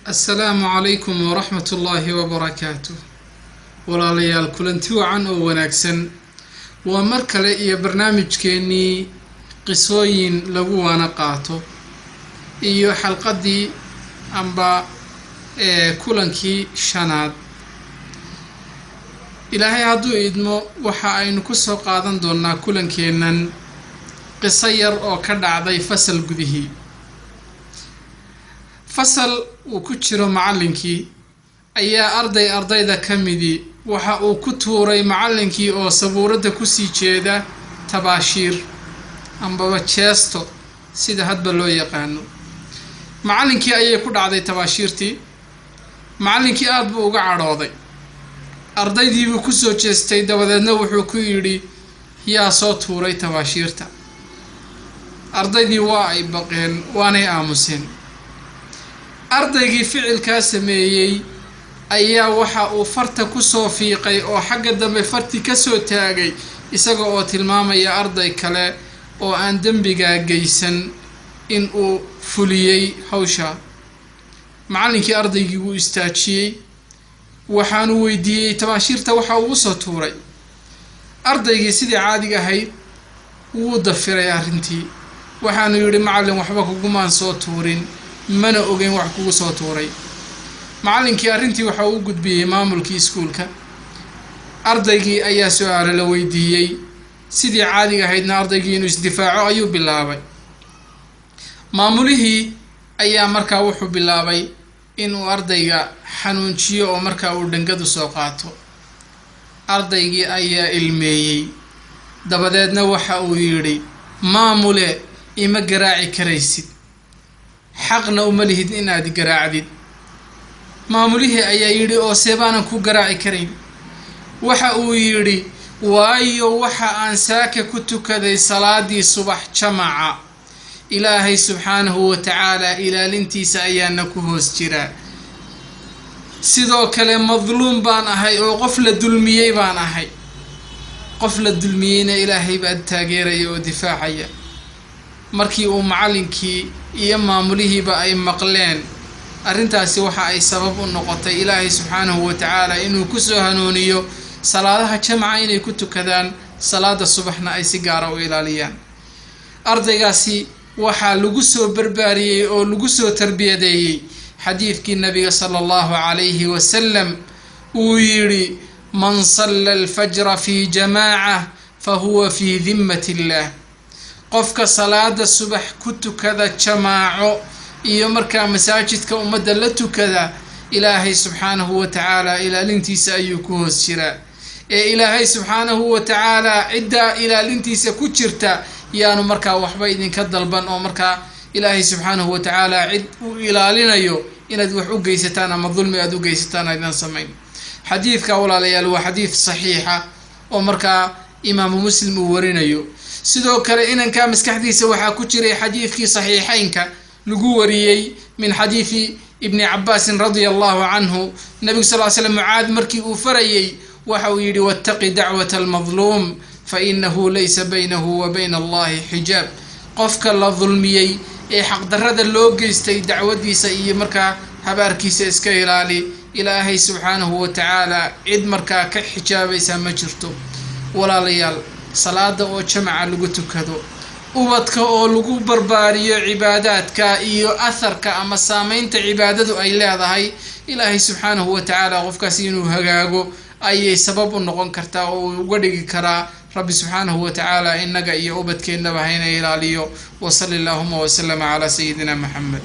السلام عليكم ورحمة الله وبركاته. ولا ليال كلنتو عن أو وناكسن ومركلة إيا برنامج كيني قصوين لغوانا قاتو إيو حلقة دي أمبا كلنكي شاناد إلهي هادو إدمو وحا أين كسو قادن دونا كلنكينن قصير أو كدعضي فصل قدهي فصل وكتشرو معلنكي أيا أرضي كمدي وحا وكتوري معلنكي أو صبورة كسي جيدا تباشير أمبا تشيستو سيدا هاد بلو يقانو معلنكي أيا كدعضي تباشيرتي معلنكي أرضو وقعراضي أرضي دي بكسو جيستي دابدنا وحو كيري يا صوتوري تباشيرتا أرضي دي واعي بقين واني آمسين ardaygii ficilka sameeyay ayaa waxa uu farta ku soo fiiqay oo xagga dambe farti ka soo taagay isaga oo tilmaamaya arday kale oo aan dambiga geysan in uu fuliyay hawsha macallinkii ardaygii uu istaajiyay waxaan u weydiiyay tabaashirta waxa uu soo tuuray ardaygii sidii caadiga ahayd wuu dafiray arrintii waxaan yiri macallin waxba kugumaan soo tuurin mana ogeyn wax kugu soo tuuray macallinkii arrintii waxa uu gudbiyay maamulkii iskuulka ardaygii ayaa su'aalo la weydiiyay sidii caadiga ahaydna ardaygii inuu isdifaaco ayuu bilaabay maamulihii ayaa markaa wuxuu bilaabay inuu ardayga xanuunjiyo oo markaa uu dhangadu soo qaato ardaygii ayaa ilmeeyay dabadeedna waxa uu yiri maamule ima garaaci karaysid xaqna uma lihid inaad garaacdid maamulihii ayaa yiri oo seebaanan ku garaaci karayn waxa uu yiri waayo waxa aan saaka ku tukaday salaadii subax jamaca ilaahay subxaanahu wa ta'ala ilaalintiisa ayaana ku hoos jira sidoo kale madluum baan ahay oo qof la dulmiyay baan ahay qof la dulmiyayna ilaahay baa taageeraya oo difaacaya markii uu macallinkii iyo maamulihiiba ay maqleen arrintaasi waxa ay sabab u noqotay ilaahay subxaanahu wa ta'ala inuu ku soo hanuuniyo salaadaha jamaca inay ku tukadaan salaada subaxna ay si gaar ah u ilaaliyaan ardaygaasi waxa lagu soo barbaariyay oo lagu soo tarbiyadeeyay xadiidkii nabiga sallallahu alayhi wa sallam uu yiri man salla al-fajr fi jamaa'a fa huwa fi dhimmati Allah qofka salaada subax ku tukada jamaaco iyo markaa masaajidka ummadda la tukada ilaahay subxaanahu wa ta'ala ilaalintiisa ayuu ku hoos jiraa ee ilaahay subxaanahu wa ta'ala cidda ilaalintiisa ku jirta yaanu markaa waxba idinka dalban oo markaa ilaahay subxaanahu wa ta'ala cid u ilaalinayo inaad wax u geysataan ama dulmi aad u geysataan aydan samayn xadiidka walaalayaal waa xadiid saxiixa oo markaa imaamu muslim uu warinayo sidoo kale inanka maskaxdiisa waxa ku jiray xadiidkii saxiixaynka lagu wariyay min xadiisi ibn Abbas radiyallahu anhu nabi sallallahu alayhi wasallam mucaad markii uu farayay waxa uu yiri wattaqi da'wata al-madlum fa innahu laysa baynahu wa bayna Allahi hijab qofka la dulmiyay ee xaq darrada loo geystay dacwadiisa iyo markaa habaarkiisa iska ilaali ilaahay subxaanahu wa ta'ala cid markaa ka xijaabaysa ma jirto walaalayaal salaada oo jamaca lagu tukado ubadka oo lagu barbaariyo cibaadaadka iyo atharka ama saameynta cibaadadu ay leedahay ilaahay subxaanahu wa ta'ala qofkaas inuu hagaago ayay sabab u noqon kartaa oo uga dhigi karaa rabbi subxaanahu wa ta'ala inaga iyo ubadkeennaba hayna ilaaliyo wa sallallahu wa sallama ala sayyidina Muhammad.